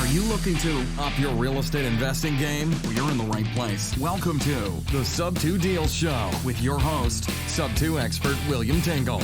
Are you looking to up your real estate investing game? Well, you're in the right place. Welcome to the Sub 2 Deals Show with your host, Sub 2 expert William Tingle.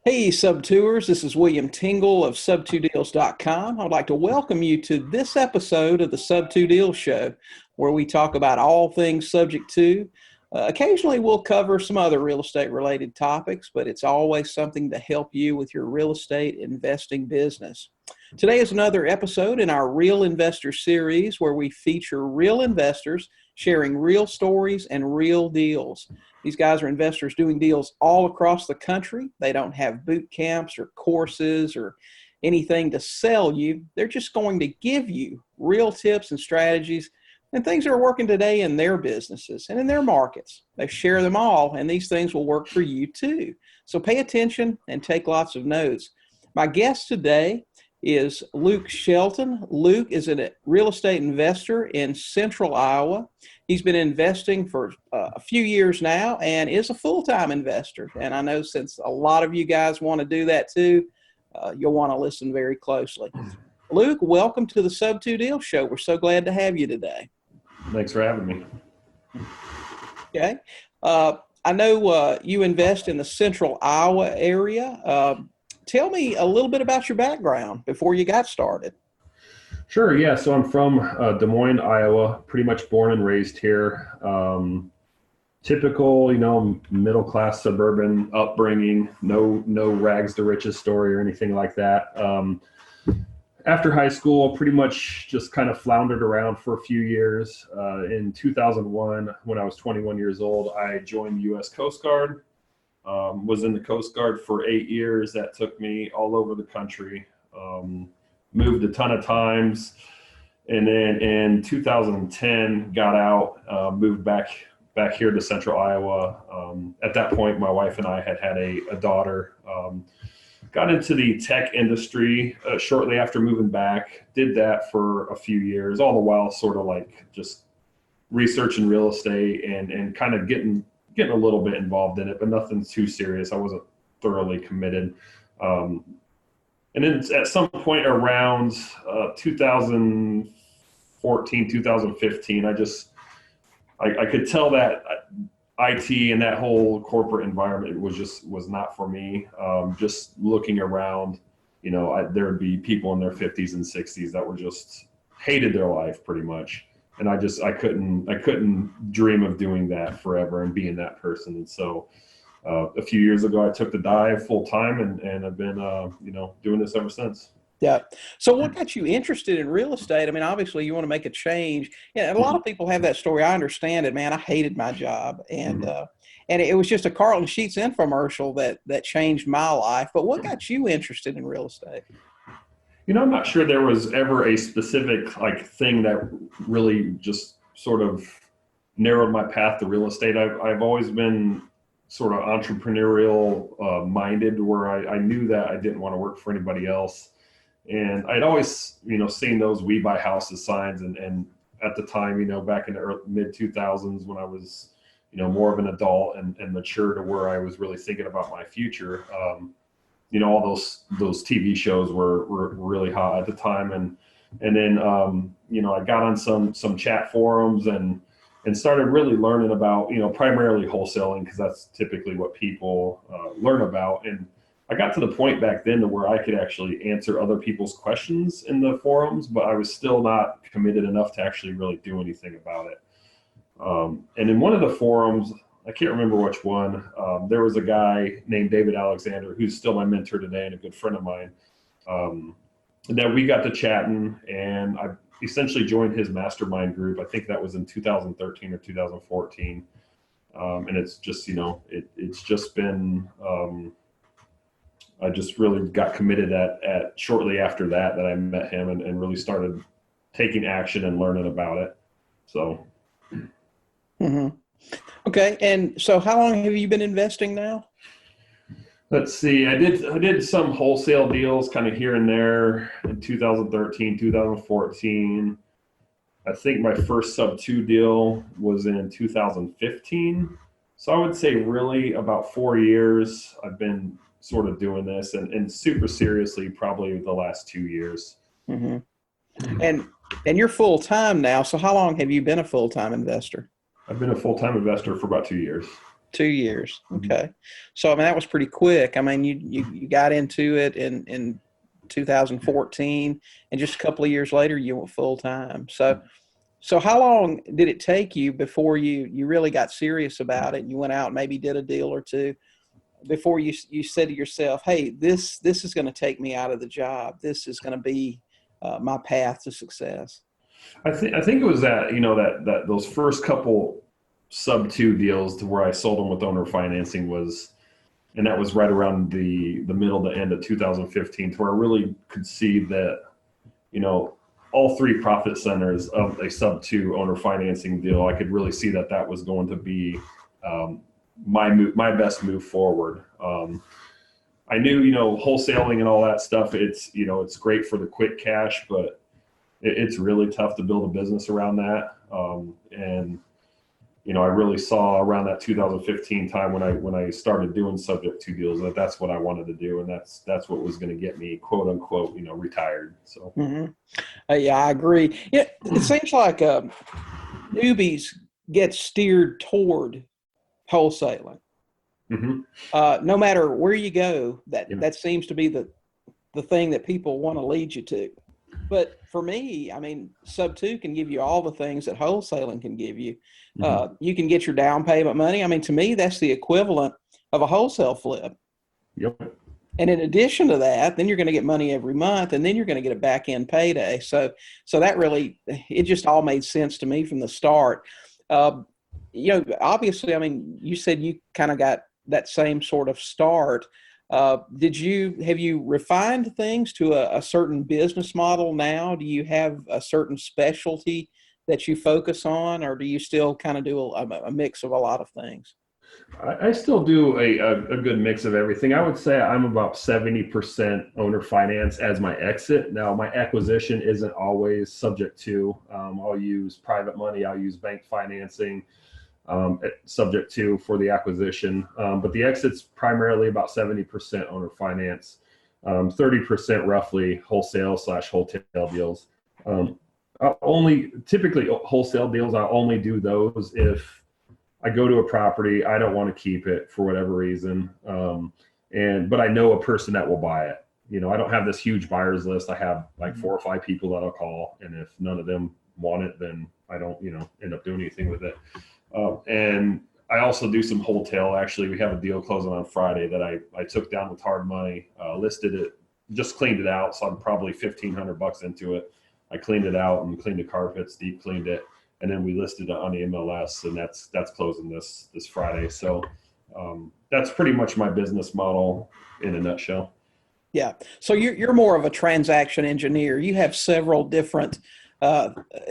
Hey, Sub-Tours, this is William Tingle of sub2deals.com. I'd like to welcome you to this episode of the Sub 2 Deals Show, where we talk about all things subject to. Occasionally, we'll cover some other real estate-related topics, but it's always something to help you with your real estate investing business. Today is another episode in our Real Investor series, where we feature real investors sharing real stories and real deals. These guys are investors doing deals all across the country. They don't have boot camps or courses or anything to sell you. They're just going to give you real tips and strategies and things that are working today in their businesses and in their markets. They share them all, and these things will work for you too. So pay attention and take lots of notes. My guest today is Luke Shelton. Luke is a real estate investor in Central Iowa. He's been investing for a few years now and is a full-time investor. And I know since a lot of you guys want to do that too, you'll want to listen very closely. Luke, welcome to the Sub 2 Deals Show. We're so glad to have you today. Thanks for having me. Okay. I know you invest in the Central Iowa area. Tell me a little bit about your background before you got started. Sure, yeah. So I'm from Des Moines, Iowa, pretty much born and raised here. Typical, middle-class suburban upbringing, no rags to riches story or anything like that. After high school, pretty much just kind of floundered around for a few years. In 2001, when I was 21 years old, I joined the U.S. Coast Guard. Was in the Coast Guard for 8 years. That took me all over the country. Moved a ton of times. And then in 2010, got out, moved back here to Central Iowa. At that point, my wife and I had a daughter. Got into the tech industry shortly after moving back. Did that for a few years, all the while sort of like just researching real estate and kind of getting a little bit involved in it, but nothing too serious. I wasn't thoroughly committed. And then at some point around 2014, 2015, I could tell that IT and that whole corporate environment was not for me. Just looking around, there would be people in their 50s and 60s that were just hated their life pretty much. And I couldn't dream of doing that forever and being that person. And so a few years ago, I took the dive full time and I've been, doing this ever since. Yeah. So what got you interested in real estate? I mean, obviously you want to make a change. Yeah, and a lot of people have that story. I understand it, man. I hated my job. And it was just a Carlton Sheets infomercial that changed my life. But what got you interested in real estate? I'm not sure there was ever a specific thing that really just sort of narrowed my path to real estate. I've always been sort of entrepreneurial minded, where I knew that I didn't want to work for anybody else. And I'd always, seen those "We Buy Houses" signs. And at the time, back in the mid 2000s, when I was, more of an adult and mature to where I was really thinking about my future, all those TV shows were really hot at the time. And then, I got on some chat forums and started really learning about, primarily wholesaling, because that's typically what people learn about. And I got to the point back then to where I could actually answer other people's questions in the forums, but I was still not committed enough to actually really do anything about it. And in one of the forums, I can't remember which one, there was a guy named David Alexander, who's still my mentor today and a good friend of mine, that we got to chatting, and I essentially joined his mastermind group. I think that was in 2013 or 2014. And it's just, it's just been, I just really got committed at shortly after that I met him and really started taking action and learning about it. So. Mm-hmm. Okay. And so how long have you been investing now? Let's see. I did some wholesale deals kind of here and there in 2013, 2014. I think my first sub 2 deal was in 2015. So I would say really about 4 years I've been sort of doing this and super seriously probably the last 2 years. Mm-hmm. And you're full time now. So how long have you been a full time investor? I've been a full-time investor for about 2 years. 2 years. Okay. So, I mean, that was pretty quick. I mean, you got into it in 2014, and just a couple of years later, you went full time. So how long did it take you before you really got serious about it? And you went out and maybe did a deal or two before you said to yourself, hey, this is going to take me out of the job. This is going to be my path to success. I think it was that those first couple sub 2 deals to where I sold them with owner financing and that was right around the middle to end of 2015, to where I really could see that, all 3 profit centers of a sub 2 owner financing deal, I could really see that was going to be my best move forward. I knew, wholesaling and all that stuff, it's great for the quick cash, but it's really tough to build a business around that. And I really saw around that 2015 time when I started doing subject to deals that's what I wanted to do, and that's what was going to get me, quote unquote, retired. So yeah, I agree. It seems like newbies get steered toward wholesaling. Mm-hmm. No matter where you go, that seems to be the thing that people want to lead you to. But for me, I mean, sub 2 can give you all the things that wholesaling can give you. Mm-hmm. You can get your down payment money. I mean, to me, that's the equivalent of a wholesale flip. Yep. And in addition to that, then you're going to get money every month, and then you're going to get a back end payday. So that really, it just all made sense to me from the start. Obviously, I mean, you said you kind of got that same sort of start. Have you refined things to a certain business model now? Do you have a certain specialty that you focus on, or do you still kind of do a mix of a lot of things? I still do a good mix of everything. I would say I'm about 70% owner finance as my exit. Now, my acquisition isn't always subject to. I'll use private money. I'll use bank financing. Subject to for the acquisition, but the exit's primarily about 70% owner finance, 30% roughly wholesale/hotel deals. Typically wholesale deals, I only do those if I go to a property, I don't want to keep it for whatever reason, but I know a person that will buy it. I don't have this huge buyers list. I have like 4 or 5 people that I'll call, and if none of them want it, then I don't end up doing anything with it. And I also do some wholesale. Actually, we have a deal closing on Friday that I took down with hard money, listed it, just cleaned it out. So I'm probably $1,500 into it. I cleaned it out and cleaned the carpets, deep cleaned it, and then we listed it on the MLS, and that's closing this Friday. So that's pretty much my business model in a nutshell. Yeah. So you're more of a transaction engineer. You have several different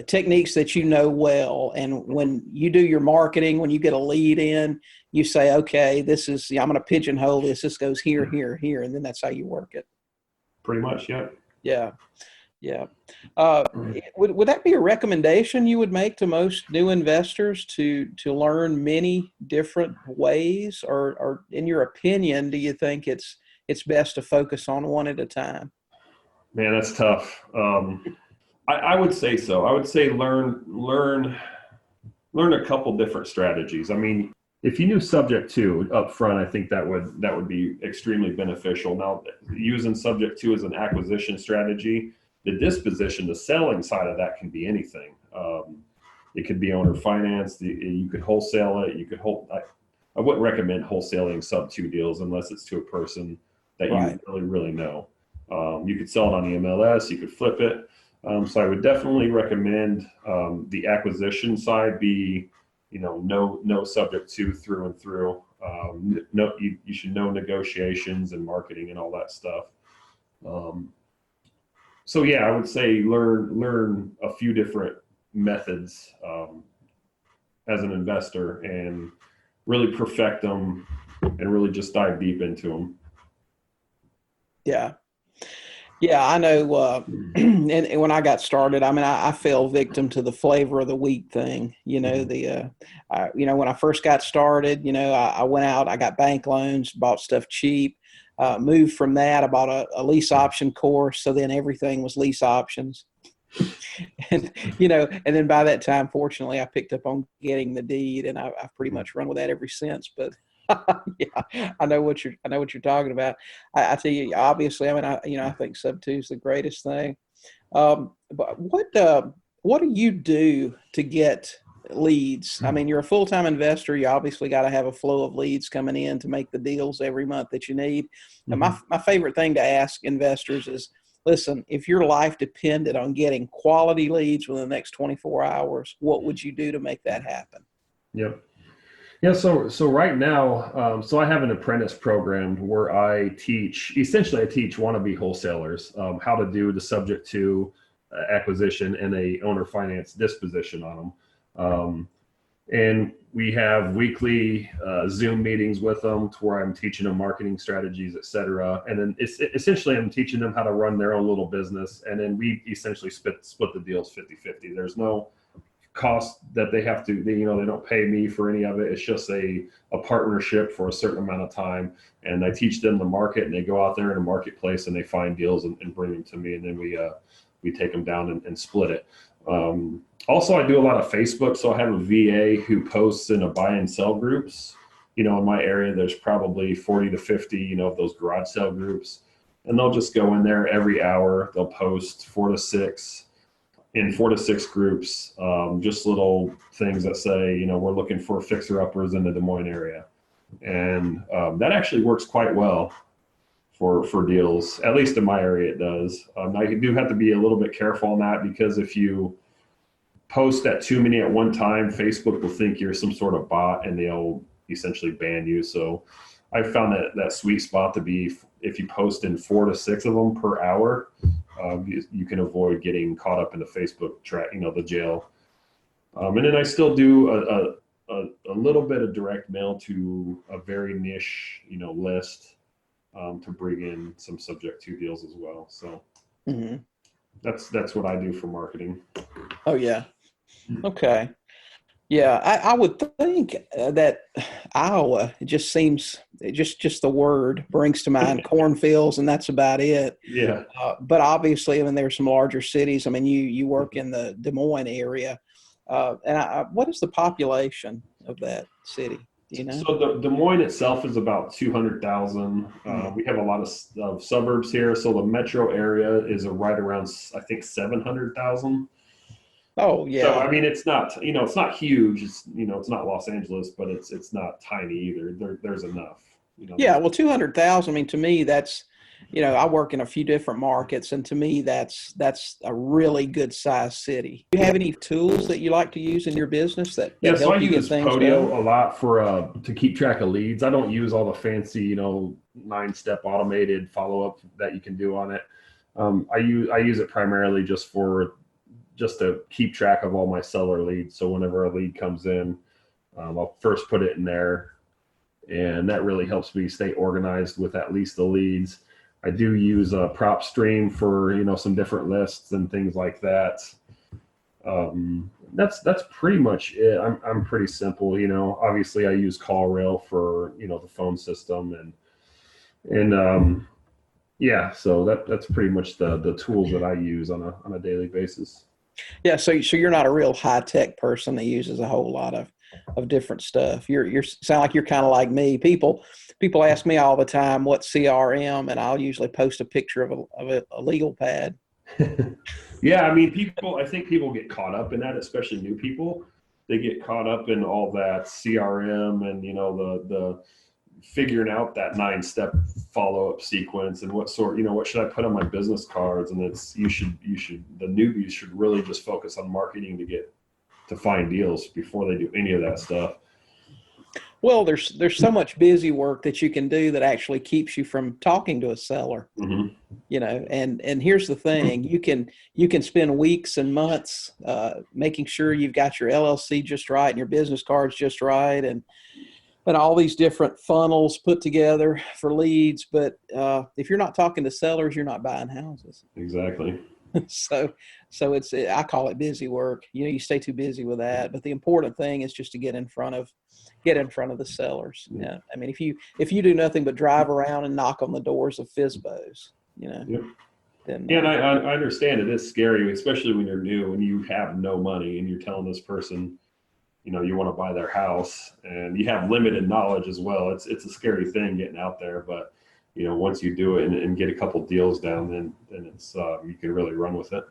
techniques that you know well, and when you do your marketing, when you get a lead in, you say, okay, I'm going to pigeonhole this goes here, here, here, and then that's how you work it. Pretty much. Yeah. Would that be a recommendation you would make to most new investors to learn many different ways, or in your opinion, do you think it's best to focus on one at a time? Man, that's tough. I would say so. I would say learn a couple different strategies. I mean, if you knew subject to up front, I think that would be extremely beneficial. Now, using subject to as an acquisition strategy, the disposition, the selling side of that can be anything. It could be owner finance. You could wholesale it. You could I wouldn't recommend wholesaling sub 2 deals unless it's to a person that you really, really know. You could sell it on the MLS. You could flip it. So I would definitely recommend the acquisition side be, no subject to through and through. You should know negotiations and marketing and all that stuff. So yeah, I would say learn a few different methods as an investor and really perfect them and really just dive deep into them. Yeah, I know. And when I got started, I mean, I fell victim to the flavor of the week thing. When I first got started, I went out, I got bank loans, bought stuff cheap. Moved from that, I bought a lease option course. So then everything was lease options. And, and then by that time, fortunately, I picked up on getting the deed, and I've pretty much run with that ever since. But yeah, I know what you're talking about. I tell you, obviously, I think Sub 2 is the greatest thing. But what do you do to get leads? I mean, you're a full-time investor. You obviously got to have a flow of leads coming in to make the deals every month that you need. And my favorite thing to ask investors is, listen, if your life depended on getting quality leads within the next 24 hours, what would you do to make that happen? Yep. Yeah. So right now, so I have an apprentice program where I teach wannabe wholesalers how to do the subject to acquisition and a owner finance disposition on them. And we have weekly Zoom meetings with them to where I'm teaching them marketing strategies, et cetera. And then essentially I'm teaching them how to run their own little business. And then we essentially split the deals 50-50. There's no cost that they have to, they don't pay me for any of it. It's just a partnership for a certain amount of time. And I teach them the market, and they go out there in a marketplace and they find deals and bring them to me. And then we take them down and split it. Also, I do a lot of Facebook. So I have a VA who posts in a buy and sell groups. In my area, there's probably 40 to 50, of those garage sale groups. And they'll just go in there every hour. They'll post 4 to 6 groups, just little things that say, we're looking for fixer-uppers in the Des Moines area. And that actually works quite well for deals, at least in my area it does. Now you do have to be a little bit careful on that, because if you post at too many at one time, Facebook will think you're some sort of bot and they'll essentially ban you. So I found that sweet spot to be, if you post in 4 to 6 of them per hour, you can avoid getting caught up in the Facebook track, the jail. And then I still do a little bit of direct mail to a very niche, list to bring in some subject to deals as well. So that's what I do for marketing. Oh yeah. Okay. Yeah, I would think that Iowa, it just seems, just the word brings to mind cornfields, and that's about it. Yeah. But obviously, there's some larger cities. You work in the Des Moines area. What is the population of that city? Do you know? So Des Moines itself is about 200,000. We have a lot of suburbs here. So the metro area is right around, I think, 700,000. Oh yeah. So it's not, it's not huge. It's it's not Los Angeles, but it's not tiny either. There's enough. Yeah, well, 200,000. To me, that's, I work in a few different markets, and to me, that's a really good sized city. Do you have any tools that you like to use in your business that so help I you get use things Podio done? a lot for to keep track of leads. I don't use all the fancy 9-step automated follow up that you can do on it. I use it primarily just to keep track of all my seller leads. So whenever a lead comes in, I'll first put it in there, and that really helps me stay organized with at least the leads. I do use a prop stream for, some different lists and things like that. That's pretty much it. I'm pretty simple, obviously I use CallRail for, the phone system and yeah, so that's pretty much the tools that I use on a daily basis. Yeah, so you're not a real high tech person that uses a whole lot of different stuff. You sound like you're kind of like me. People ask me all the time what CRM, and I'll usually post a picture of a legal pad. Yeah, I think people get caught up in that, especially new people. They get caught up in all that CRM and the figuring out that 9-step follow-up sequence and what should I put on my business cards. And the newbies should really just focus on marketing to find deals before they do any of that stuff. Well, there's so much busy work that you can do that actually keeps you from talking to a seller. And here's the thing, you can spend weeks and months making sure you've got your LLC just right and your business cards just right, and all these different funnels put together for leads. But if you're not talking to sellers, you're not buying houses. Exactly. So I call it busy work. You stay too busy with that. But the important thing is just to get in front of the sellers. Yeah. I mean, if you do nothing but drive around and knock on the doors of FSBOs, Yep. then Yeah, and I understand it is scary, especially when you're new and you have no money and you're telling this person, you want to buy their house and you have limited knowledge as well. It's a scary thing getting out there, but once you do it and get a couple deals down, then it's you can really run with it.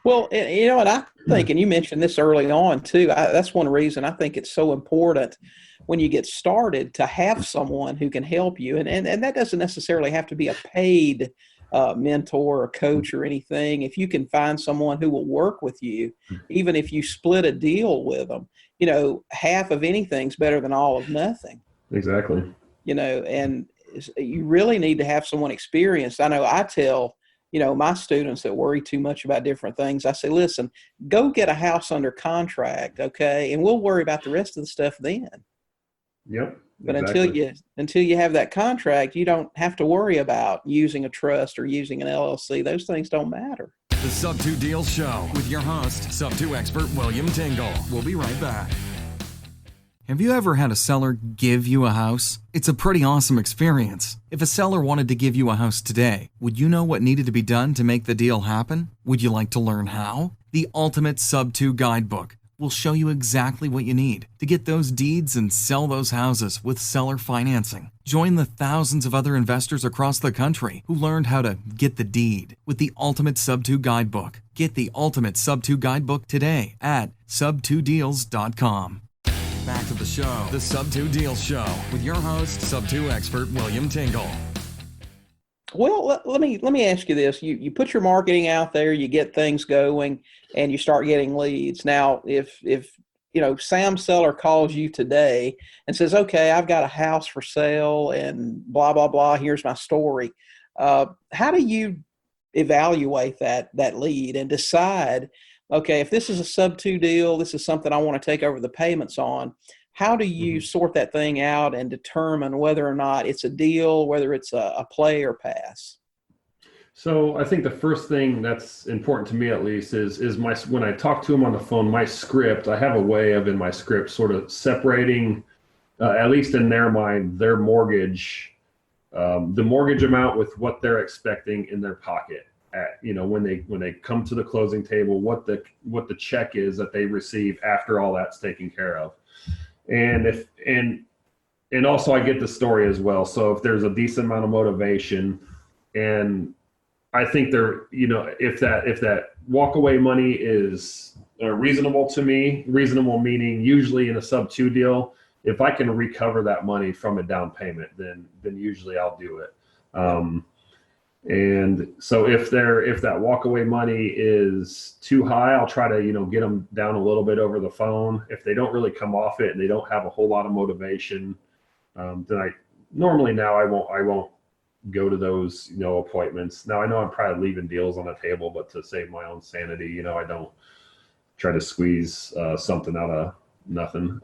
Well, and I think, and you mentioned this early on too, that's one reason I think it's so important when you get started to have someone who can help you. And that doesn't necessarily have to be a paid mentor or coach or anything. If you can find someone who will work with you, even if you split a deal with them, half of anything's better than all of nothing. Exactly. And you really need to have someone experienced. I know I tell my students that worry too much about different things, I say, listen, go get a house under contract, okay? And we'll worry about the rest of the stuff then. Yep. But exactly. until you have that contract, you don't have to worry about using a trust or using an LLC. Those things don't matter. The Sub2 Deals Show with your host, Sub2 expert William Tingle. We'll be right back. Have you ever had a seller give you a house? It's a pretty awesome experience. If a seller wanted to give you a house today, would you know what needed to be done to make the deal happen? Would you like to learn how? The Ultimate Sub2 Guidebook will show you exactly what you need to get those deeds and sell those houses with seller financing. Join the thousands of other investors across the country who learned how to get the deed with the Ultimate Sub2 Guidebook. Get the Ultimate Sub2 Guidebook today at sub2deals.com. Back to the show, the Sub2 Deals Show, with your host, Sub2 expert William Tingle. Well, let me ask you this. You put your marketing out there, you get things going, and you start getting leads. Now, if Sam Seller calls you today and says, okay, I've got a house for sale and blah, blah, blah, here's my story. How do you evaluate that lead and decide, okay, if this is a Sub2 deal, this is something I want to take over the payments on, how do you sort that thing out and determine whether or not it's a deal, whether it's a play or pass? So I think the first thing that's important to me, at least, is when I talk to them on the phone, my script, I have a way of in my script sort of separating, at least in their mind, their mortgage, the mortgage amount with what they're expecting in their pocket. When they come to the closing table, what the check is that they receive after all that's taken care of. And also I get the story as well. So if there's a decent amount of motivation, and I think if that walkaway money is reasonable to me, reasonable meaning usually in a Sub2 deal, if I can recover that money from a down payment, then usually I'll do it. And so if that walkaway money is too high, I'll try to, get them down a little bit over the phone. If they don't really come off it and they don't have a whole lot of motivation, then I won't go to those, appointments. Now I know I'm probably leaving deals on the table, but to save my own sanity, I don't try to squeeze something out of nothing.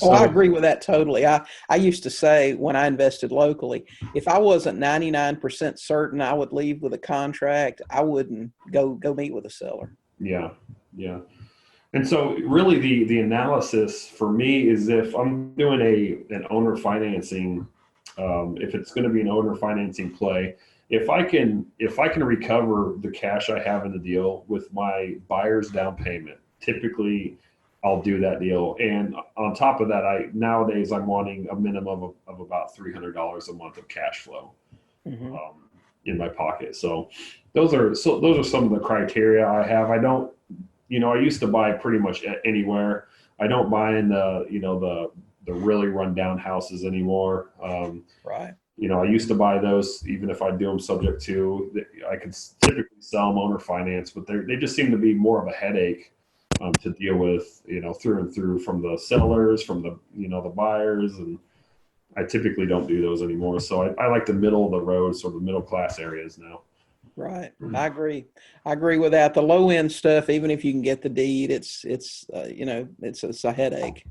I agree with that totally. I used to say when I invested locally, if I wasn't 99% certain I would leave with a contract, I wouldn't go meet with a seller. Yeah. And so really the analysis for me is if I'm doing an owner financing, if it's going to be an owner financing play, if I can recover the cash I have in the deal with my buyer's down payment, typically I'll do that deal. And on top of that, nowadays I'm wanting a minimum of about $300 a month of cash flow in my pocket. So those are some of the criteria I have. I don't, I used to buy pretty much anywhere. I don't buy in the really run down houses anymore. Right. I used to buy those, even if I do them subject to, I could typically sell them owner finance, but they just seem to be more of a headache to deal with, through and through, from the sellers, from the, the buyers. And I typically don't do those anymore. So I like the middle of the road, sort of middle class areas now. Right. I agree with that. The low end stuff, even if you can get the deed, it's a headache.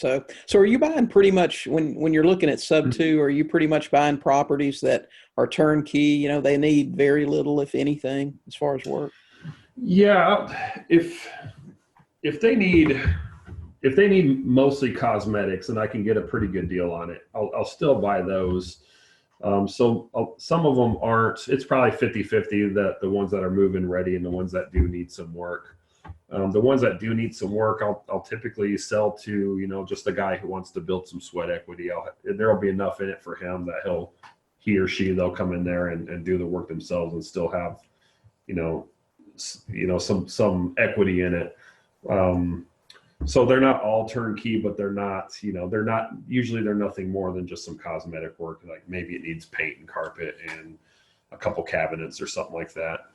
So are you buying pretty much when you're looking at sub two, are you pretty much buying properties that are turnkey? You know, they need very little, if anything, as far as work? Yeah. If they need mostly cosmetics and I can get a pretty good deal on it, I'll still buy those. Some of them aren't, it's probably 50-50 that the ones that are move-in ready and the ones that do need some work. The ones that do need some work, I'll typically sell to, just a guy who wants to build some sweat equity. There'll be enough in it for him that they'll come in there and do the work themselves and still have, some equity in it. So they're not all turnkey, but they're nothing more than just some cosmetic work. Like maybe it needs paint and carpet and a couple cabinets or something like that.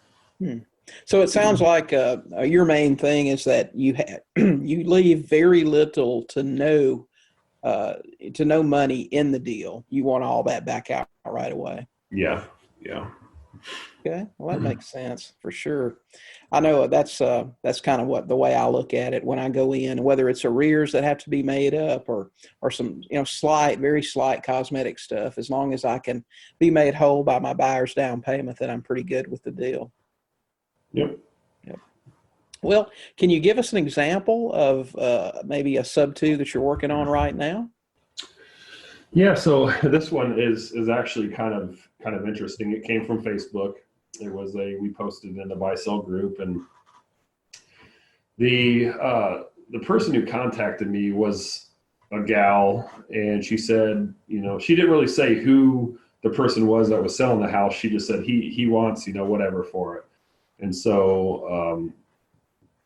So it sounds like your main thing is that you leave very little to no money in the deal. You want all that back out right away. Yeah. Okay, well that makes sense for sure. I know that's kind of the way I look at it when I go in, whether it's arrears that have to be made up or some very slight cosmetic stuff. As long as I can be made whole by my buyer's down payment, then I'm pretty good with the deal. Yep. Well, can you give us an example of maybe a sub two that you're working on right now? Yeah, so this one is actually kind of interesting. It came from Facebook. We posted in the buy sell group, and the person who contacted me was a gal, and she said, she didn't really say who the person was that was selling the house. She just said he wants, whatever for it. And so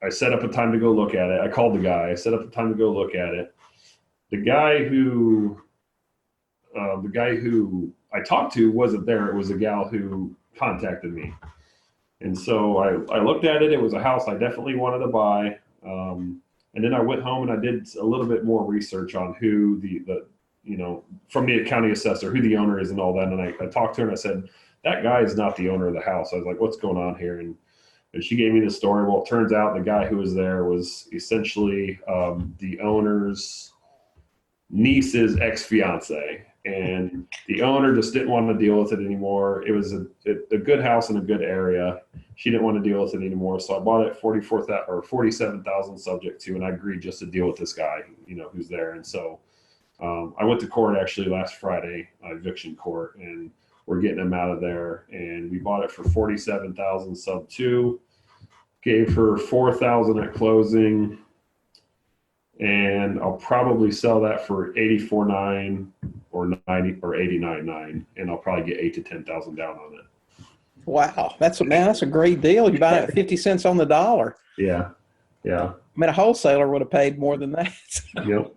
I set up a time to go look at it. I called the guy. I set up a time to go look at it. The guy who I talked to wasn't there. It was a gal who contacted me. And so I looked at it. It was a house I definitely wanted to buy. And then I went home and I did a little bit more research on who from the county assessor, who the owner is and all that. And I talked to her and I said, that guy is not the owner of the house. I was like, what's going on here? And she gave me the story. Well, it turns out the guy who was there was essentially the owner's niece's ex-fiance. And the owner just didn't want to deal with it anymore. It was a good house in a good area. She didn't want to deal with it anymore. So I bought it $47,000 subject to, and I agreed just to deal with this guy, who's there. And so I went to court actually last Friday, eviction court, and we're getting him out of there. And we bought it for $47,000 sub two, gave her $4,000 at closing. And I'll probably sell that for $84,900 or $90,000 or $89,900, and I'll probably get $8,000 to $10,000 down on it. Wow, that's a great deal. You buy it at 50 cents on the dollar. Yeah. I mean, a wholesaler would have paid more than that. Yep.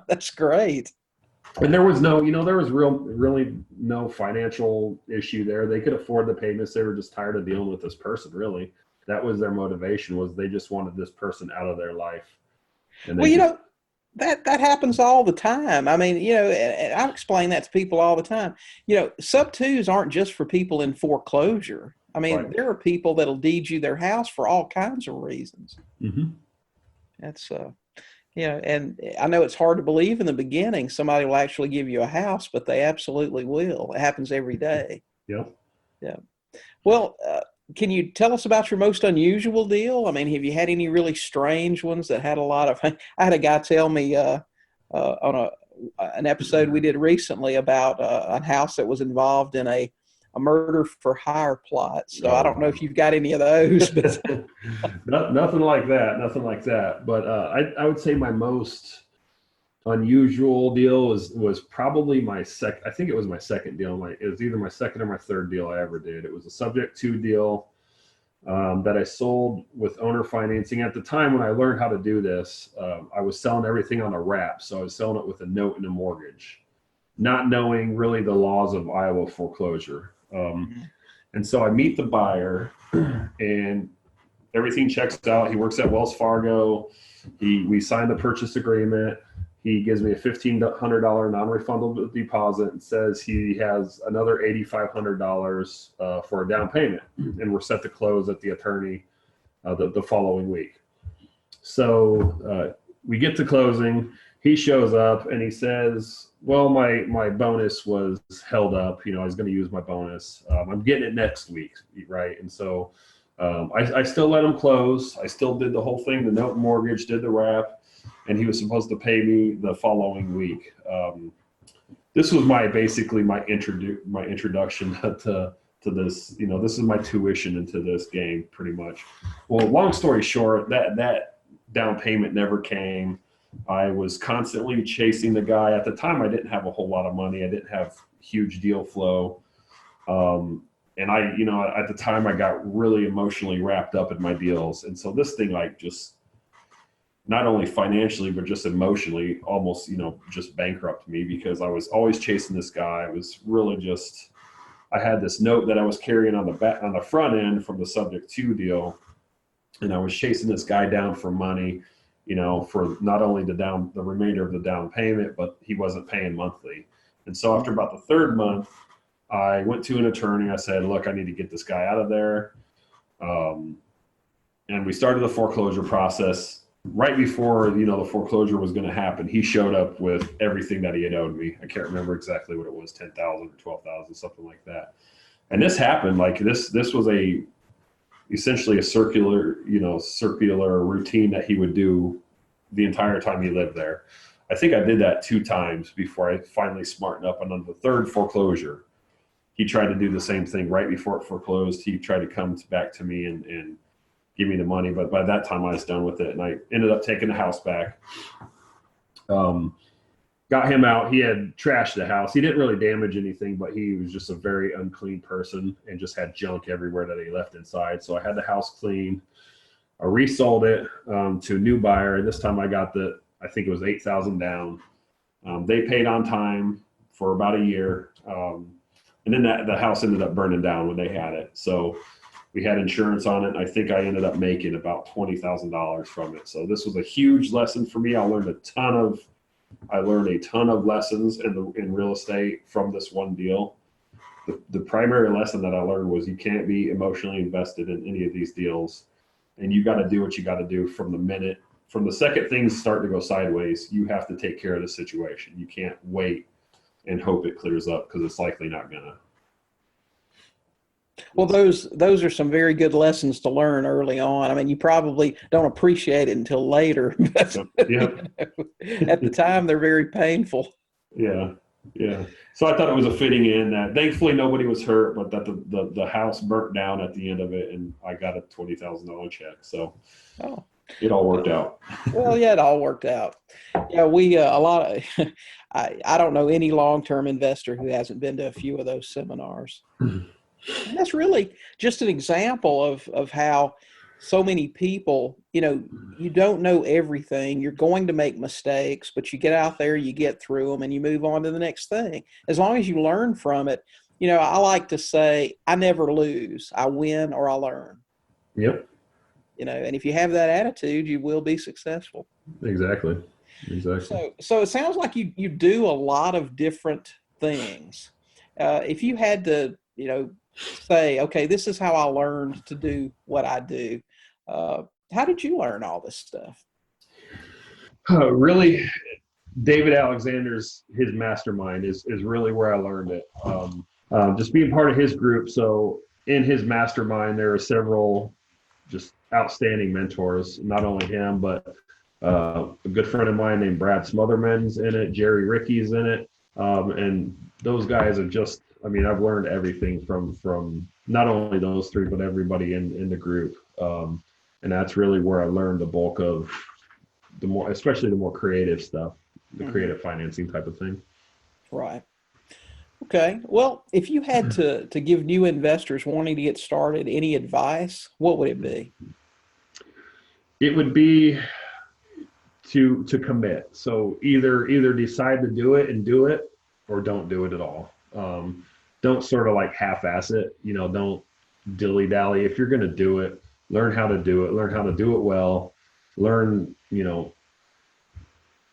That's great. And there was really no financial issue there. They could afford the payments. They were just tired of dealing with this person. Really, that was their motivation. Was they just wanted this person out of their life. Well, that happens all the time. I mean, and I explain that to people all the time. Sub twos aren't just for people in foreclosure. I mean, right. There are people that'll deed you their house for all kinds of reasons. Mm-hmm. That's, and I know it's hard to believe in the beginning somebody will actually give you a house, but they absolutely will. It happens every day. Yeah. Well, can you tell us about your most unusual deal? I mean, have you had any really strange ones that had a lot of? I had a guy tell me on an episode we did recently about a house that was involved in a murder for hire plot. So I don't know if you've got any of those. But nothing like that. But I would say my most unusual deal was probably my second. I think it was my second deal. It was either my second or my third deal I ever did. It was a subject to deal that I sold with owner financing. At the time when I learned how to do this, I was selling everything on a wrap. So I was selling it with a note and a mortgage, not knowing really the laws of Iowa foreclosure. And so I meet the buyer and everything checks out. He works at Wells Fargo. We signed the purchase agreement. He gives me a $1,500 non-refundable deposit and says he has another $8,500 for a down payment. And we're set to close at the attorney the following week. So we get to closing. he shows up and he says, well, my bonus was held up. I was going to use my bonus. I'm getting it next week, right? And so I still let him close. I still did the whole thing, the note mortgage, did the wrap, and he was supposed to pay me the following week. This was basically my introduction to this. This is my tuition into this game, pretty much. Well, long story short, that down payment never came. I was constantly chasing the guy. At the time, I didn't have a whole lot of money. I didn't have huge deal flow. And at the time I got really emotionally wrapped up in my deals. And so this thing, just not only financially, but just emotionally almost, just bankrupt me, because I was always chasing this guy. It was really I had this note that I was carrying on the front end from the subject to deal. And I was chasing this guy down for money, for not only the remainder of the down payment, but he wasn't paying monthly. And so after about the third month, I went to an attorney. I said, look, I need to get this guy out of there. And we started the foreclosure process. Right before, the foreclosure was going to happen, he showed up with everything that he had owed me. I can't remember exactly what it was, 10,000 or 12,000, something like that. And this happened this was essentially a circular routine that he would do the entire time he lived there. I think I did that 2 times before I finally smartened up. And on the third foreclosure, he tried to do the same thing right before it foreclosed. He tried to come back to me and give me the money. But by that time I was done with it. And I ended up taking the house back. Got him out. He had trashed the house. He didn't really damage anything, but he was just a very unclean person and just had junk everywhere that he left inside. So I had the house cleaned. I resold it to a new buyer. And this time I got I think it was 8,000 down. They paid on time for about a year. And then the house ended up burning down when they had it. So we had insurance on it. I think I ended up making about $20,000 from it. So this was a huge lesson for me. I learned a ton of lessons in real estate from this one deal. The primary lesson that I learned was you can't be emotionally invested in any of these deals, and you got to do what you got to do from the second things start to go sideways. You have to take care of the situation. You can't wait and hope it clears up, because it's likely not gonna. Well, those are some very good lessons to learn early on. I mean, you probably don't appreciate it until later, but Yep. At the time they're very painful. Yeah. So I thought it was a fitting end that thankfully nobody was hurt, but that the house burnt down at the end of it, and I got a $20,000 check. So it all worked out. Well, yeah, it all worked out. Yeah, we a lot of I don't know any long-term investor who hasn't been to a few of those seminars. And that's really just an example of how so many people, you don't know everything. You're going to make mistakes, but you get out there, you get through them, and you move on to the next thing. As long as you learn from it, I like to say, I never lose. I win or I learn. Yep. And if you have that attitude, you will be successful. Exactly. So it sounds like you do a lot of different things. If you had to, say, okay, this is how I learned to do what I do. How did you learn all this stuff? Really, David Alexander's, his mastermind is really where I learned it. Just being part of his group. So in his mastermind, there are several just outstanding mentors, not only him, but a good friend of mine named Brad Smotherman's in it, Jerry Ricky's in it. And those guys are just, I've learned everything from not only those three, but everybody in the group. And that's really where I learned the bulk of especially the more creative stuff, the creative financing type of thing. Right. Okay. Well, if you had to give new investors wanting to get started any advice, what would it be? It would be to commit. So either decide to do it and do it, or don't do it at all. Don't sort of like half-ass it, don't dilly-dally. If you're going to do it, learn how to do it, learn how to do it well, learn,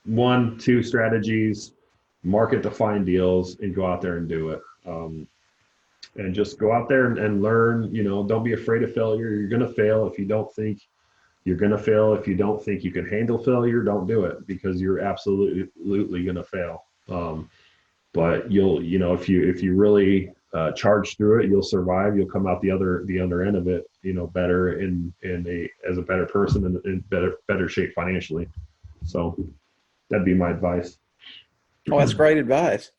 1-2 strategies, market to find deals, and go out there and do it. And just go out there and learn, don't be afraid of failure. You're going to fail. If you don't think You're going to fail. If you don't think you can handle failure, don't do it, because you're absolutely going to fail. But if you really charge through it, you'll survive. You'll come out the other end of it, better as a better person and in better shape financially. So that'd be my advice. Oh, that's great advice.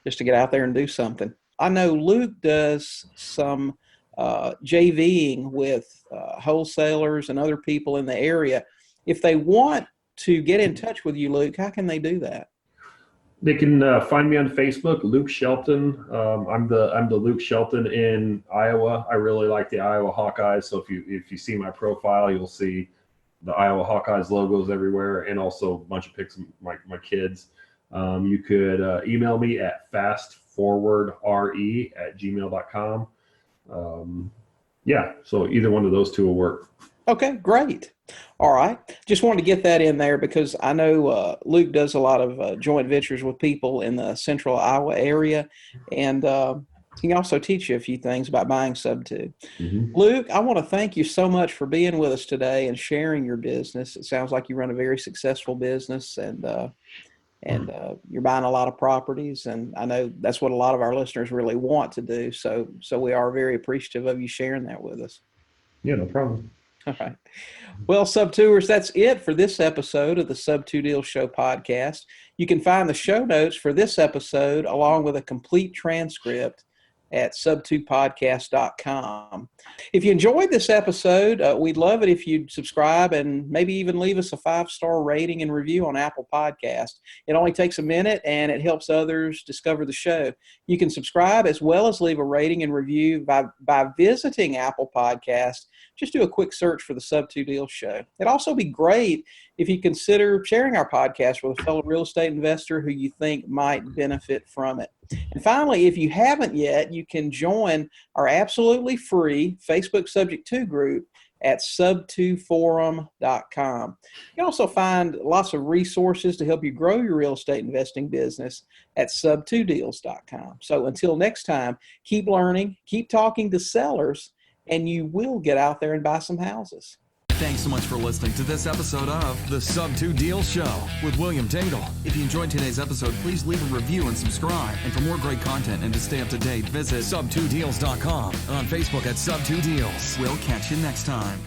Just to get out there and do something. I know Luke does some JVing with wholesalers and other people in the area. If they want to get in touch with you, Luke, how can they do that? They can find me on Facebook, Luke Shelton. I'm the Luke Shelton in Iowa. I really like the Iowa Hawkeyes. So if you see my profile, you'll see the Iowa Hawkeyes logos everywhere, and also a bunch of pics of my kids. You could email me at fastforwardre@gmail.com. So either one of those two will work. Okay, great. All right. Just wanted to get that in there because I know Luke does a lot of joint ventures with people in the central Iowa area, and he can also teach you a few things about buying sub-2. Mm-hmm. Luke, I want to thank you so much for being with us today and sharing your business. It sounds like you run a very successful business, and you're buying a lot of properties, and I know that's what a lot of our listeners really want to do. So we are very appreciative of you sharing that with us. Yeah, no problem. All right. Well, Sub-2ers, that's it for this episode of the Sub-2 Deal Show podcast. You can find the show notes for this episode along with a complete transcript at sub2podcast.com. If you enjoyed this episode, we'd love it if you'd subscribe and maybe even leave us a 5-star rating and review on Apple Podcast. It only takes a minute and it helps others discover the show. You can subscribe as well as leave a rating and review by visiting Apple Podcast. Just do a quick search for the Sub-2 Deal Show. It'd also be great if you consider sharing our podcast with a fellow real estate investor who you think might benefit from it. And finally, if you haven't yet, you can join our absolutely free Facebook Subject To group at sub2forum.com. You can also find lots of resources to help you grow your real estate investing business at sub2deals.com. So until next time, keep learning, keep talking to sellers, and you will get out there and buy some houses. Thanks so much for listening to this episode of the Sub-2 Deal Show with William Tingle. If you enjoyed today's episode, please leave a review and subscribe. And for more great content and to stay up to date, visit sub2deals.com, on Facebook at Sub2 Deals. We'll catch you next time.